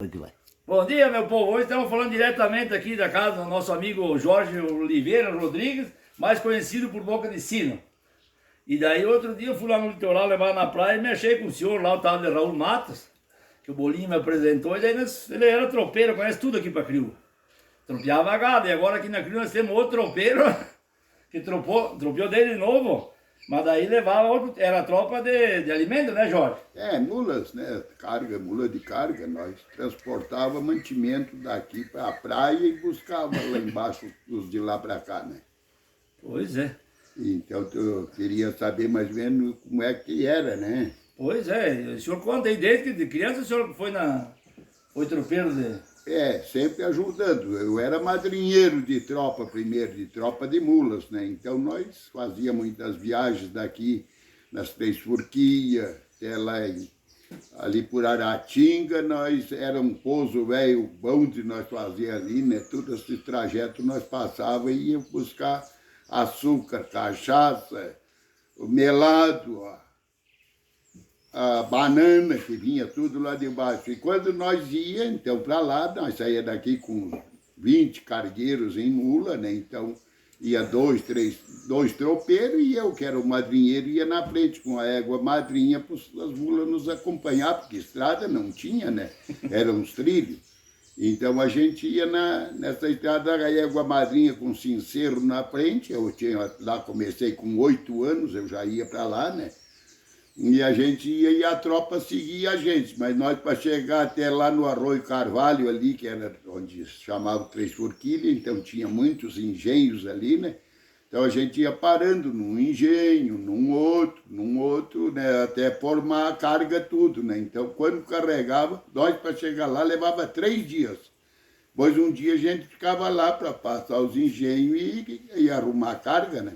Muito bem. Bom dia, meu povo. Hoje estamos falando diretamente aqui da casa do nosso amigo Jorge Oliveira Rodrigues, mais conhecido por Boca de Sino. E daí outro dia eu fui lá no litoral levar na praia e me achei com o senhor lá, o tal de Raul Matos, que o Bolinho me apresentou, e daí ele era tropeiro, conhece tudo aqui para Crio. Tropeava gado, e agora aqui na Crio nós temos outro tropeiro que tropeou dele de novo. Mas daí levava outro, era tropa de alimento, né, Jorge? Mulas, né? Carga, mula de carga. Nós transportava mantimento daqui para a praia e buscava lá embaixo os de lá para cá, né? Pois é. Então eu queria saber mais ou menos como é que era, né? Pois é, o senhor conta aí, desde que de criança o senhor foi tropeiro de... Sempre ajudando. Eu era madrinheiro de tropa primeiro, de tropa de mulas, né? Então nós fazíamos muitas viagens daqui nas Três Forquias, até lá ali por Aratinga, nós era um pouso velho, bom de nós fazer ali, né? Todo esse trajeto nós passava e ia buscar açúcar, cachaça, o melado, a banana que vinha tudo lá de baixo. E quando nós ia, então, para lá, nós saía daqui com 20 cargueiros em mula, né? Então, ia dois tropeiros e eu, que era o madrinheiro, ia na frente com a égua madrinha para as mulas nos acompanhar, porque estrada não tinha, né? Eram os trilhos. Então, a gente ia nessa estrada, a égua madrinha com sincero na frente. Eu lá comecei com 8 anos, eu já ia para lá, né? E a gente ia e a tropa seguia a gente, mas nós para chegar até lá no Arroio Carvalho ali, que era onde chamava Três Forquilhas, então tinha muitos engenhos ali, né? Então a gente ia parando num engenho, num outro, né? Até formar a carga tudo, né? Então quando carregava, nós para chegar lá levava 3 dias. Pois um dia a gente ficava lá para passar os engenhos e arrumar a carga, né?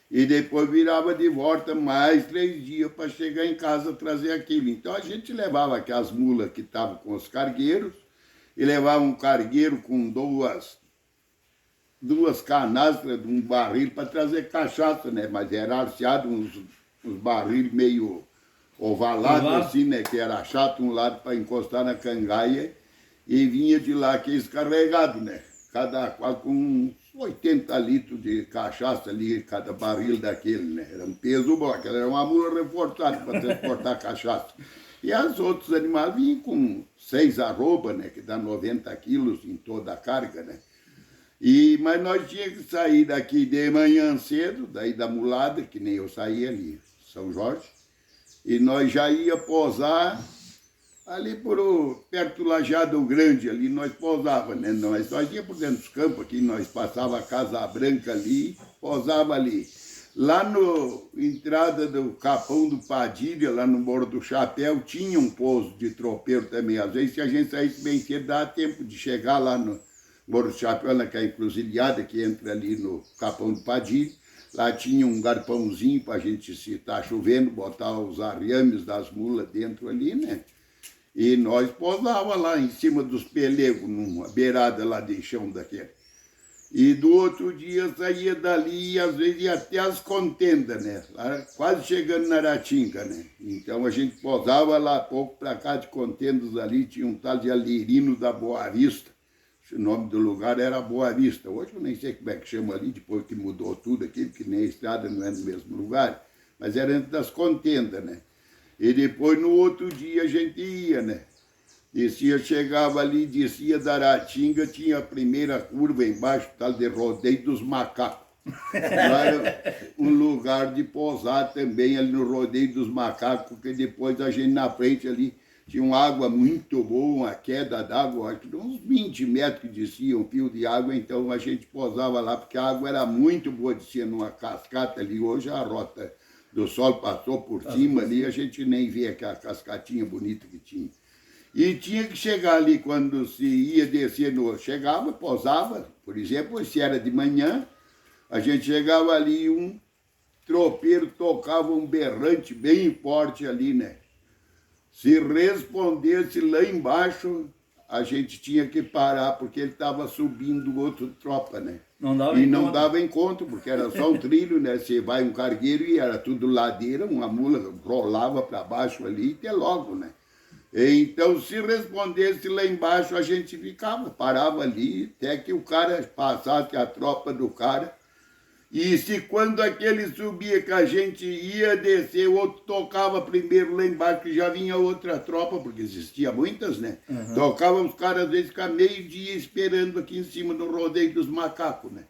E depois virava de volta mais 3 dias para chegar em casa trazer aquilo. Então a gente levava aquelas mulas que estavam com os cargueiros, e levava um cargueiro com duas canastras de um barril para trazer cachaça, né? Mas era arceado uns barris meio ovalados assim, né? Que era chato um lado para encostar na cangaia, e vinha de lá aqueles carregados, né? Cada qual com uns 80 litros de cachaça ali, cada barril daquele, né? Era um peso bom, aquela era uma mula reforçada para transportar cachaça. E os outros animais vinham com 6 arroba, né? Que dá 90 quilos em toda a carga, né? Mas nós tínhamos que sair daqui de manhã cedo, daí da mulada, que nem eu saía ali, São Jorge, e nós já ia posar ali perto do Lajeado Grande, ali nós pousava, né? Nós ia por dentro dos campos aqui, nós passava a Casa Branca ali, pousava ali. Lá no entrada do Capão do Padilha, lá no Morro do Chapéu, tinha um pouso de tropeiro também. Às vezes, se a gente saísse bem cedo, dava tempo de chegar lá no Morro do Chapéu, naquela encruzilhada que entra ali no Capão do Padilha. Lá tinha um garpãozinho para a gente, se tá chovendo, botar os arreames das mulas dentro ali, né? E nós pousava lá em cima dos pelegos, numa beirada lá de chão daquele. E do outro dia saía dali e às vezes ia até as contendas, né? Lá, quase chegando na Aratinga, né? Então a gente pousava lá pouco para cá de contendas ali, tinha um tal de Alirino da Boa Vista. O nome do lugar era Boa Vista. Hoje eu nem sei como é que chama ali, depois que mudou tudo aqui, porque nem a estrada não é no mesmo lugar. Mas era entre das contendas, né? E depois, no outro dia, a gente ia, né? Chegava ali, descia da Aratinga, tinha a primeira curva embaixo, tal de Rodeio dos Macacos. Lá era um lugar de pousar também, ali no Rodeio dos Macacos, porque depois a gente, na frente ali, tinha uma água muito boa, uma queda d'água, acho que uns 20 metros que descia um fio de água, então a gente pousava lá, porque a água era muito boa, descia numa cascata ali, hoje a rota do sol passou por cima ali, a gente nem vê aquela cascatinha bonita que tinha. E tinha que chegar ali quando se ia descer, chegava, pousava, por exemplo, se era de manhã, a gente chegava ali, um tropeiro tocava um berrante bem forte ali, né? Se respondesse lá embaixo, a gente tinha que parar, porque ele estava subindo outro tropa, né? Não dava encontro, porque era só um trilho, né? Você vai um cargueiro e era tudo ladeira, uma mula rolava para baixo ali e até logo, né? Então, se respondesse lá embaixo, a gente ficava, parava ali, até que o cara passasse a tropa do cara. E se quando aquele subia que a gente ia descer, o outro tocava primeiro lá embaixo, que já vinha outra tropa, porque existia muitas, né? Tocava os caras, às vezes, ficar meio dia esperando aqui em cima do rodeio dos macacos, né?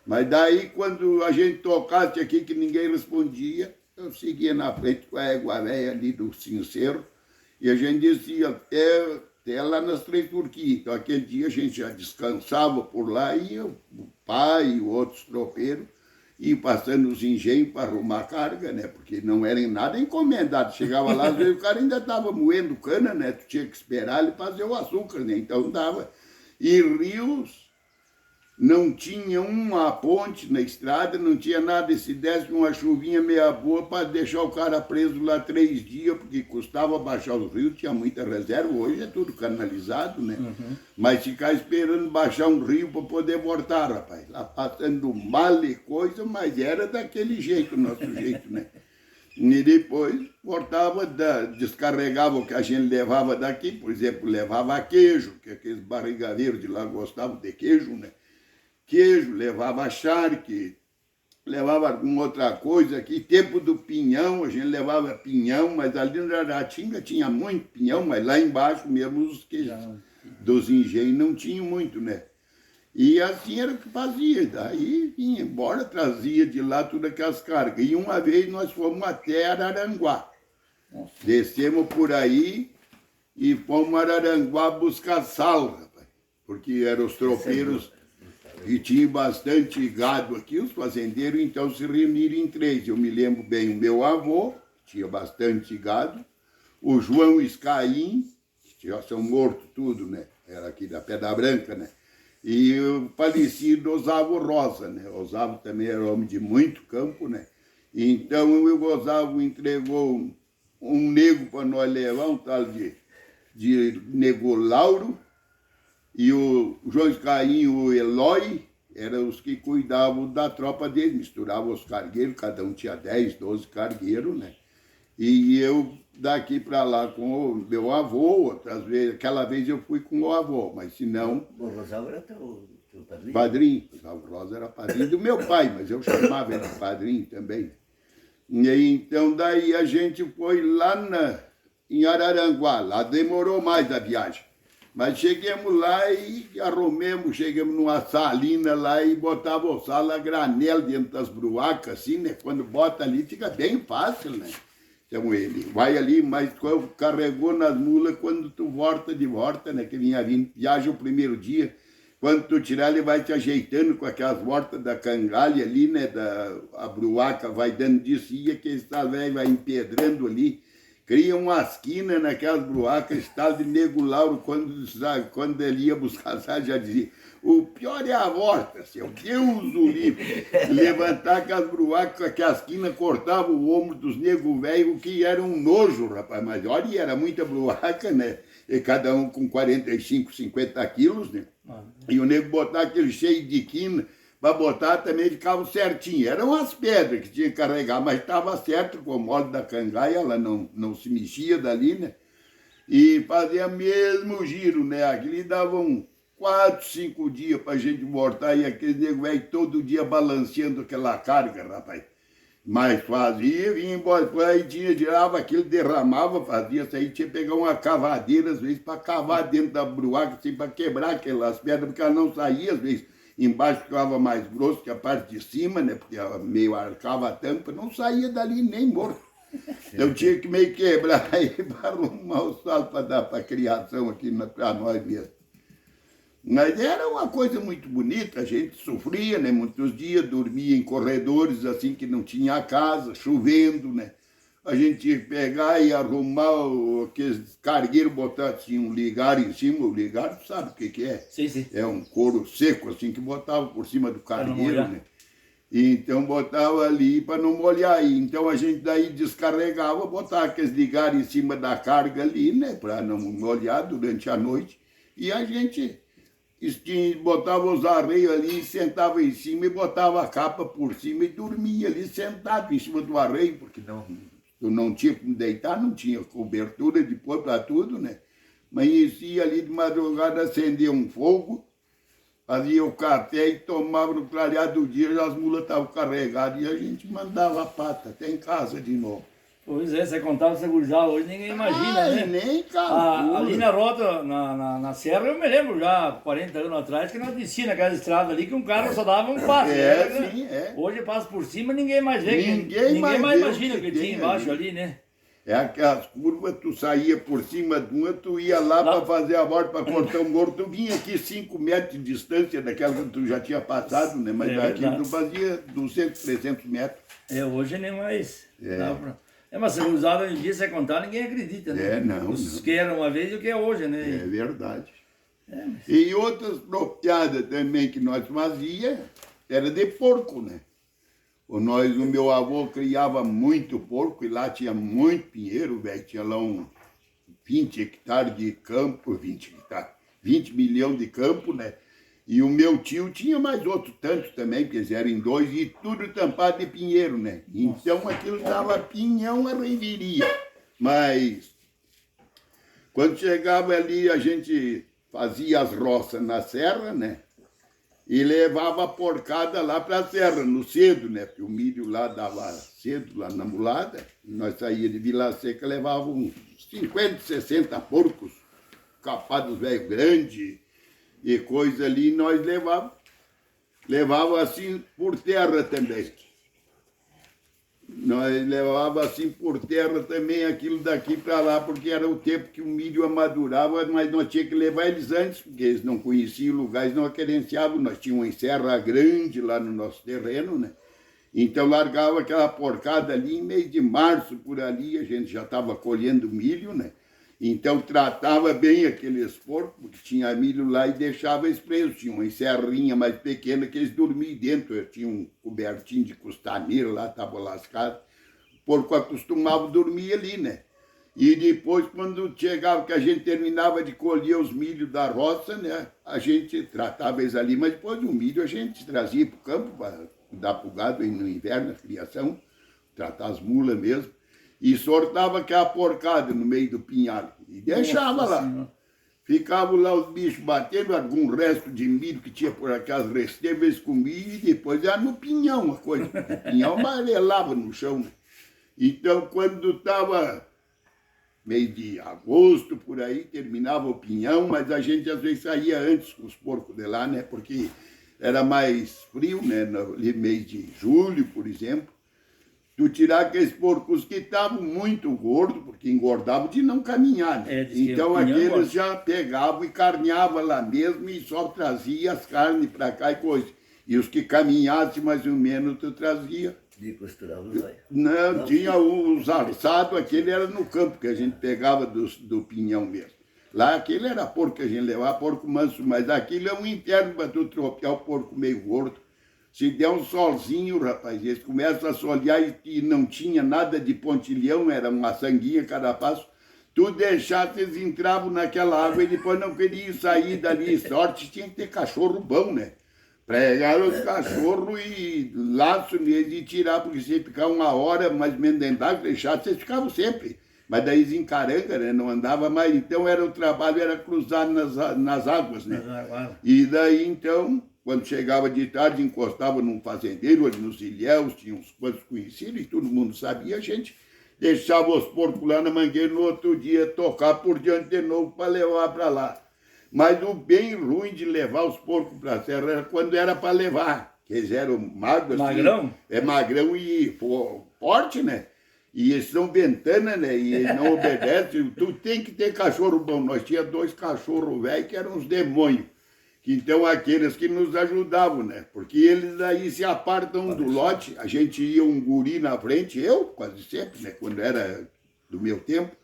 Mas daí, quando a gente tocasse aqui, que ninguém respondia, eu seguia na frente com a égua velha ali do Sincero, e a gente descia até lá nas Três Turquias. Então, aquele dia a gente já descansava por lá, e o pai e outros tropeiros iam passando os engenhos para arrumar carga, né? Porque não era em nada encomendado. Chegava lá, às vezes o cara ainda estava moendo cana, né? Tu tinha que esperar ele fazer o açúcar, né? Então dava. E rios, não tinha uma ponte na estrada, não tinha nada. E se desse uma chuvinha meia boa para deixar o cara preso lá 3 dias, porque custava baixar os rios, tinha muita reserva. Hoje é tudo canalizado, né? Mas ficar esperando baixar um rio para poder voltar, rapaz. Lá passando mal e coisa, mas era daquele jeito, nosso jeito, né? E depois voltava, descarregava o que a gente levava daqui. Por exemplo, levava queijo, que aqueles barriga verde lá gostavam de queijo, né? Queijo, levava charque, levava alguma outra coisa aqui. Tempo do pinhão, a gente levava pinhão, mas ali no Aratinga tinha muito pinhão, mas lá embaixo mesmo os queijos dos engenhos não tinham muito, né? E assim era o que fazia. Daí vinha embora, trazia de lá todas aquelas cargas. E uma vez nós fomos até Araranguá. Descemos por aí e fomos a Araranguá buscar sal, rapaz. Porque eram os tropeiros e tinha bastante gado aqui, os fazendeiros, então se reuniram em 3. Eu me lembro bem, o meu avô, tinha bastante gado, o João Escaim, que já são mortos tudo, né? Era aqui da Pedra Branca, né? E o falecido Osavo Rosa, né? Osavo também era homem de muito campo, né? Então o Osavo entregou um nego para nós levar, um tal de nego Lauro, e o João Escaim e o Eloy eram os que cuidavam da tropa dele, misturavam os cargueiros, cada um tinha 10, 12 cargueiros, né? E eu daqui para lá com o meu avô, outras vezes, aquela vez eu fui com o avô, mas se não... O Rosalvo era teu padrinho? Padrinho, o Rosalvo Rosa era padrinho do meu pai, mas eu chamava ele de padrinho também. E aí, então daí a gente foi lá em Araranguá, lá demorou mais a viagem. Mas chegamos lá e arrumemos, chegamos numa salina lá e botava o sal a granel dentro das bruacas, assim, né? Quando bota ali fica bem fácil, né? Então ele vai ali, mas carregou nas mulas quando tu volta de volta, né? Que vinha vindo, viaja o primeiro dia. Quando tu tirar, ele vai te ajeitando com aquelas voltas da cangalha ali, né? A bruaca vai dando de si, que esse velho vai empedrando ali. Cria uma esquina naquelas bruacas, estado de nego Lauro, quando ele ia buscar sal, já dizia, o pior é a volta, seu Deus do livre. Levantar aquelas bruacas, com aquelas esquinas, cortava o ombro dos negros velhos, que era um nojo, rapaz. Mas olha, era muita bruaca, né? E cada um com 45, 50 quilos, né? E o nego botar aquele cheio de quina, para botar também ficava certinho. Eram as pedras que tinha que carregar, mas estava certo com o molde da cangaia, ela não se mexia dali, né? E fazia mesmo giro, né? Aquilo davam 4, 5 dias para a gente voltar e aquele nego velho todo dia balanceando aquela carga, rapaz. Mas fazia, vinha embora, aí tirava aquilo, derramava, fazia isso aí, tinha que pegar uma cavadeira, às vezes, para cavar dentro da bruaca, assim, para quebrar aquelas pedras, porque ela não saía, às vezes. Embaixo ficava mais grosso que a parte de cima, né? Porque ela meio arcava a tampa, não saía dali nem morto. Eu tinha que meio quebrar aí para arrumar o sal para dar para a criação aqui para nós mesmos. Mas era uma coisa muito bonita, a gente sofria, né? Muitos dias dormia em corredores assim que não tinha casa, chovendo, né? A gente tinha que pegar e arrumar aqueles cargueiros, botar assim, um ligar em cima. O ligar, tu sabe o que é? Sim, sim. É um couro seco, assim, que botava por cima do cargueiro, né? E então botava ali para não molhar. E então a gente daí descarregava, botava aqueles ligares em cima da carga ali, né? Para não molhar durante a noite. E a gente botava os arreios ali, sentava em cima e botava a capa por cima e dormia ali sentado em cima do arreio, porque não Tu não tinha como deitar, não tinha cobertura depois para tudo, né? Amanhecia ali de madrugada, acendia um fogo, fazia o café e tomava no clareado do dia, já as mulas estavam carregadas e a gente mandava a pata até em casa de novo. Pois é, você contava essa gurizada hoje, ninguém imagina, né? Nem calcula. Ali na rota, na serra, eu me lembro já, 40 anos atrás, que nós descia naquela estrada ali, que um carro só dava um passo. Sim, é. Hoje passa por cima, ninguém mais vê. Ninguém mais imagina o que tinha embaixo ali, né? É aquelas curvas, tu saía por cima de uma, tu ia lá para fazer a volta, para cortar um morro, tu vinha aqui 5 metros de distância daquela que tu já tinha passado, né? Mas daqui tu fazia 200, 300 metros. Hoje nem mais. Mas se usado hoje em dia, você contar, ninguém acredita, né? Não. Os que era uma vez e o que é hoje, né? É verdade. E outras propiadas também que nós fazia era de porco, né? O meu avô criava muito porco e lá tinha muito pinheiro, velho. Tinha lá 20 hectares de campo, 20 milhões de campo, né? E o meu tio tinha mais outro tanto também, porque eles eram em 2, e tudo tampado de pinheiro, né? Então aquilo dava pinhão a reiveria. Mas quando chegava ali, a gente fazia as roças na serra, né? E levava a porcada lá para a serra, no cedo, né? Porque o milho lá dava cedo, lá na mulada. E nós saía de Vila Seca, levava uns 50, 60 porcos, capados velho grande e coisa ali, e nós levava assim por terra também. Nós levava assim por terra também aquilo daqui para lá, porque era o tempo que o milho amadurava, mas nós tínhamos que levar eles antes, porque eles não conheciam o lugar, eles não querenciavam. Nós tínhamos uma serra grande lá no nosso terreno, né? Então largava aquela porcada ali em mês de março, por ali, a gente já estava colhendo milho, né? Então tratava bem aqueles porcos, porque tinha milho lá e deixava eles presos. Tinha uma serrinha mais pequena que eles dormiam dentro. Eu tinha um cobertinho de costaneira lá, estava lascado. O porco acostumava a dormir ali, né? E depois, quando chegava, que a gente terminava de colher os milhos da roça, né? A gente tratava eles ali, mas depois do milho a gente trazia para o campo para dar para o gado no inverno, a criação, tratar as mulas mesmo. E sortava aquela porcada no meio do pinhal. E deixava lá. Senhora. Ficavam lá os bichos batendo, algum resto de milho que tinha por aquelas restevas, eles comiam e depois era no pinhão a coisa. O pinhão amarelava no chão. Né? Então, quando estava mês de agosto, por aí, terminava o pinhão, mas a gente às vezes saía antes com os porcos de lá, né? Porque era mais frio, né? No mês de julho, por exemplo. Tu tirar aqueles porcos que estavam muito gordos, porque engordavam de não caminhar. Né? Então aqueles já pegavam e carneavam lá mesmo e só trazia as carnes para cá e coisa. E os que caminhassem mais ou menos tu trazia. E costurava os olhos. Não, tinha os alçados, aquele era no campo que a gente pegava do pinhão mesmo. Lá aquele era porco que a gente levava, porco manso, mas aquilo é um inferno para tu tropear o porco meio gordo. Se der um solzinho, rapaz, eles começam a solear e não tinha nada de pontilhão, era uma sanguinha cada passo. Tu deixasse, eles entravam naquela água e depois não queriam sair dali. Sorte tinha que ter cachorro bom, né? Pregaram os cachorros e laço neles e tirar, porque se ficar 1 hora mais ou menos dentro d'água, deixasse, eles ficavam sempre. Mas daí eles encaranga, né? Não andava mais. Então o trabalho era cruzar nas águas, né? E daí então... Quando chegava de tarde, encostava num fazendeiro, ali nos ilhéus, tinha uns quantos conhecidos, e todo mundo sabia, a gente deixava os porcos lá na mangueira, no outro dia tocar por diante de novo para levar para lá. Mas o bem ruim de levar os porcos para a serra era quando era para levar, que eles eram magros. Magrão? Assim, magrão e forte, né? E eles são ventana, né? E eles não obedecem. Tu tem que ter cachorro bom. Nós tínhamos 2 cachorros velhos que eram uns demônios. Então, aqueles que nos ajudavam, né? Porque eles aí se apartam do lote, a gente ia um guri na frente, eu quase sempre, né? Quando era do meu tempo,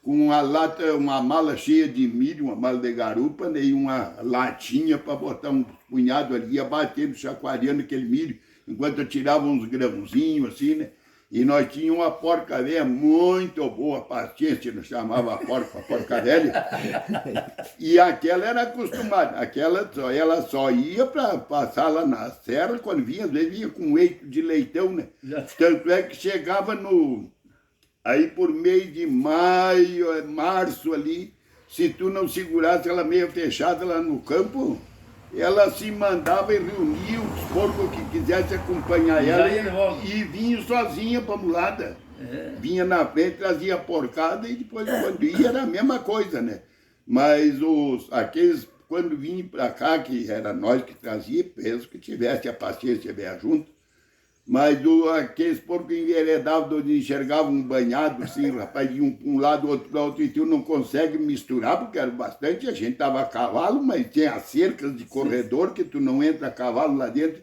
com uma mala cheia de milho, uma mala de garupa, né? E uma latinha para botar um punhado ali, ia batendo, chacoalhando aquele milho, enquanto eu tirava uns grãozinhos assim, né? E nós tínhamos uma porca velha muito boa, paciência, nós chamava a porca velha. E aquela era acostumada, ela só ia para passar lá na serra, quando vinha, às vezes vinha com um eito de leitão, né? Tanto é que chegava Aí por mês de maio, março ali, se tu não segurasse ela meio fechada lá no campo, ela se mandava e reunia os porcos que quisessem acompanhar ela e vinha sozinha para a mulada. Vinha na frente, trazia a porcada e depois quando ia era a mesma coisa, né? Mas aqueles, quando vinham para cá, que era nós que trazia, penso que tivesse a paciência bem junto, mas aqueles porcos enveredavam, onde enxergavam um banhado, assim, rapaz, de um lado, outro para outro, e tu não consegue misturar, porque era bastante, a gente tava a cavalo, mas tinha cercas de corredor, que tu não entra a cavalo lá dentro,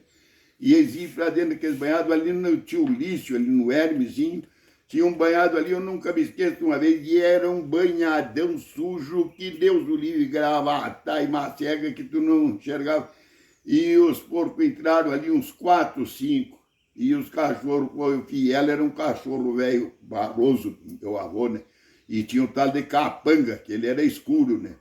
e eles iam para dentro daqueles banhados, ali tinha o lixo, ali no Hermesinho, tinha um banhado ali, eu nunca me esqueço de uma vez, e era um banhadão sujo, que Deus o livre, gravata e macega, que tu não enxergava, e os porcos entraram ali, uns 4, 5, e os cachorros, o Fiel era um cachorro velho, barroso, meu avô, né? E tinha um tal de capanga, que ele era escuro, né?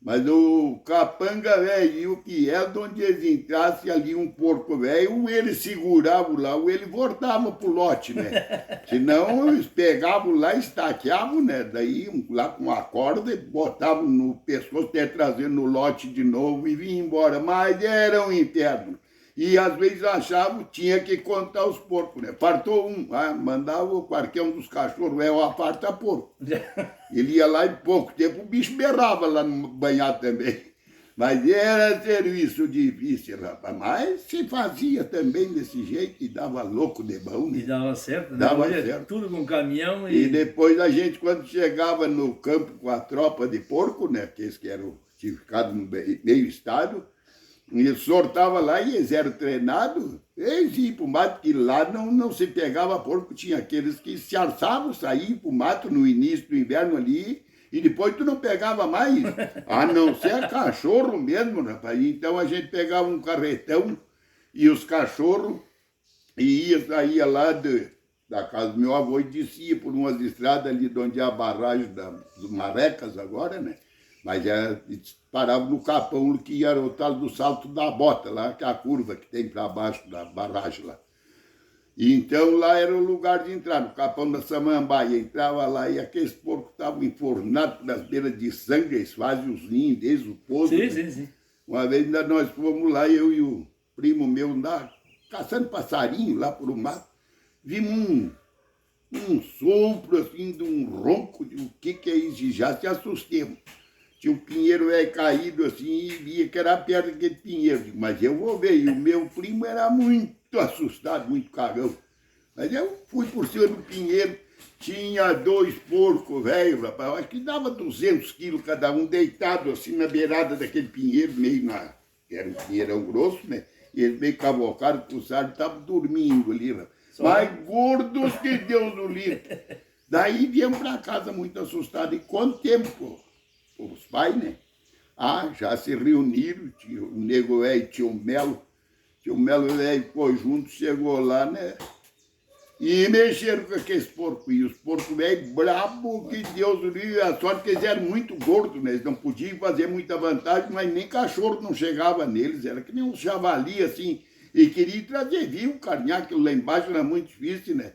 Mas o capanga velho e o Fiel, de onde eles entrassem ali um porco velho, ele segurava lá, ele voltava pro lote, né? Senão eles pegavam lá, estaqueavam, né? Daí lá com a corda, botavam no pescoço, até trazendo no lote de novo e vinham embora. Mas era um inferno. E às vezes achavam, tinha que contar os porcos, né? Fartou um, mandava qualquer um dos cachorros, aparta porco. Ele ia lá e pouco tempo o bicho berrava lá no banhado também. Mas era serviço difícil, rapaz. Mas se fazia também desse jeito e dava louco de bom. Né? E dava certo, né? Dava certo. Tudo com caminhão e depois a gente, quando chegava no campo com a tropa de porco, né? Aqueles que tinham ficado no meio estado, e sortava lá e eles eram treinados, eles iam para o mato, que lá não se pegava porco, tinha aqueles que se alçavam, saíam para o mato no início do inverno ali, e depois tu não pegava mais, a não ser cachorro mesmo, rapaz. Então a gente pegava um carretão e os cachorros, e saía lá da casa do meu avô e descia por umas estradas ali de onde é a barragem dos Marecas agora, né? Mas parava no capão, que era o tal do salto da bota, lá, que é a curva que tem para baixo da barragem lá. E então lá era o lugar de entrar, no capão da Samambaia. Entrava lá e aqueles porcos estavam enfornados nas beiras de sangue, eles fazem os ninhos deles, o poço. Sim, né? sim. Uma vez nós fomos lá, eu e o primo meu, caçando passarinho lá por um mato, vimos um sopro assim, de um ronco, de o que é isso, e já se assustemos. Tinha um pinheiro caído assim e via que era perto daquele pinheiro. Mas eu vou ver, e o meu primo era muito assustado, muito cagão. Mas eu fui por cima do pinheiro, tinha 2 porcos velhos, rapaz, acho que dava 200 quilos cada um, deitado assim na beirada daquele pinheiro, era um pinheirão grosso, né? E eles meio cavocaram, pulsaram, estavam dormindo ali, rapaz. Mais gordos que Deus o livre. Daí viemos para casa muito assustados. E quanto tempo? Os pais, né? Já se reuniram, tinha o nego velho, tinha o Melo velho foi junto, chegou lá, né? E mexeram com aqueles porcos, e os porcos velhos brabo, que Deus o livre, a sorte que eles eram muito gordos, né? Eles não podiam fazer muita vantagem, mas nem cachorro não chegava neles, era que nem um javali, assim, e queria trazer vivo, carnear, aquilo lá embaixo era muito difícil, né?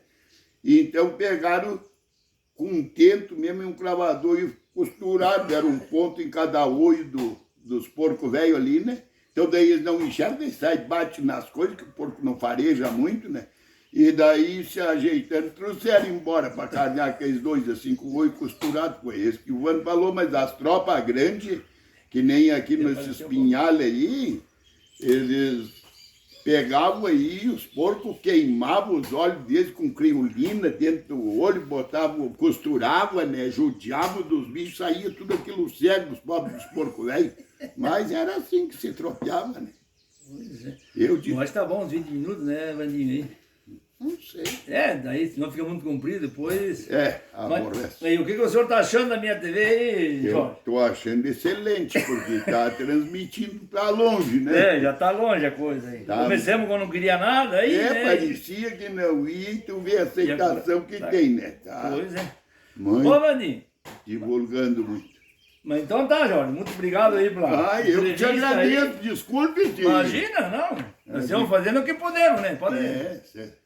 E então pegaram com um tento mesmo e um cravador e costuraram, deram um ponto em cada olho dos porcos velhos ali, né? Então daí eles não enxergam, eles saem, batem nas coisas, que o porco não fareja muito, né? E daí se ajeitando, trouxeram embora para carnear aqueles 2 assim, com o olho costurado, foi esse que o Vano falou, mas as tropas grandes, que nem aqui nesses pinhales aí, eles pegavam aí, os porcos queimavam os olhos deles com criolina dentro do olho, botavam, costuravam, né, judiavam dos bichos, saía tudo aquilo cego, os pobres dos porcos velhos. Mas era assim que se tropeava, né? Pois é. Mas tá bom, uns 20 minutos, né, Vandinho? Não sei. Daí senão fica muito comprido depois. Aborrece. E o que o senhor está achando da minha TV aí, Jorge? Eu estou achando excelente, porque está transmitindo para longe, né? Já está longe a coisa aí. Tá. Começamos quando não queria nada, aí, né? Parecia que não ia, e tu vê a aceitação que tem, né? Tá. Pois é. Muito. Ô, Vandinho. Divulgando muito. Mas então tá, Jorge. Muito obrigado aí pela eu te agradeço. Desculpe, tio. Imagina, não. Nós estamos fazendo o que podemos, né? Pode certo.